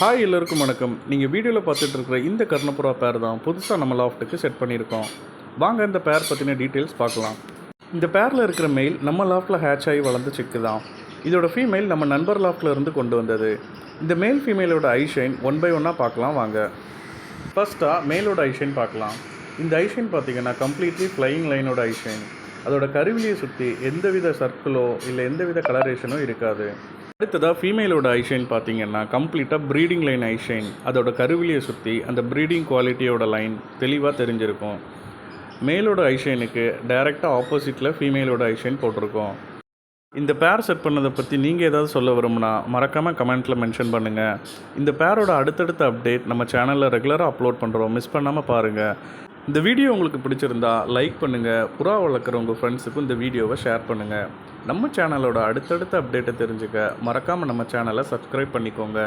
Hi எல்லோருக்கும் வணக்கம். நீங்கள் வீடியோவில் பார்த்துட்டு இருக்கிற இந்த கர்ணப்புறா பேர் தான் புதுசாக நம்ம லாஃப்ட்டுக்கு செட் பண்ணியிருக்கோம். வாங்க இந்த பேர் பற்றின டீட்டெயில்ஸ் பார்க்கலாம். இந்த பேரில் இருக்கிற மெயில் நம்ம லாஃப்ட்டில் ஹேட்ச் ஆகி வளர்ந்து சிக்கு தான். இதோட ஃபீமேல் நம்ம நண்பர் லாஃப்ட்டில் இருந்து கொண்டு வந்தது. இந்த மேல் ஃபீமேலோட ஐஷைன் ஒன் பை ஒன்னாக பார்க்கலாம் வாங்க. ஃபர்ஸ்ட்டாக மேலோட ஐஷைன் பார்க்கலாம். இந்த ஐஷைன் பார்த்தீங்கன்னா கம்ப்ளீட்லி ஃப்ளையிங் லைனோட ஐஷைன். அதோட கருவிலியை சுற்றி எந்தவித சர்க்கிளோ இல்லை எந்தவித கலரேஷனோ இருக்காது. அடுத்ததாக ஃபீமேலோட ஐஷைன் பார்த்தீங்கன்னா கம்ப்ளீட்டாக ப்ரீடிங் லைன் ஐஷைன். அதோட கருவிலியை சுற்றி அந்த ப்ரீடிங் குவாலிட்டியோட லைன் தெளிவாக தெரிஞ்சிருக்கும். மேலோட ஐஷைனுக்கு டைரெக்டாக ஆப்போசிட்டில் ஃபீமேலோட ஐஷைன் போட்டிருக்கோம். இந்த பேர் செட் பண்ணதை பற்றி நீங்கள் ஏதாவது சொல்ல விரும்புனா மறக்காமல் கமெண்ட்டில் மென்ஷன் பண்ணுங்கள். இந்த பேரோட அடுத்தடுத்த அப்டேட் நம்ம சேனலில் ரெகுலராக அப்லோட் பண்ணுறோம், மிஸ் பண்ணாமல் பாருங்கள். இந்த வீடியோ உங்களுக்கு பிடிச்சிருந்தா லைக் பண்ணுங்கள். புறா வளர்க்குற உங்கள் ஃப்ரெண்ட்ஸுக்கும் இந்த வீடியோவை ஷேர் பண்ணுங்கள். நம்ம சேனலோட அடுத்தடுத்த அப்டேட்டை தெரிஞ்சுக்க மறக்காமல் நம்ம சேனலை சப்ஸ்கிரைப் பண்ணிக்கோங்க.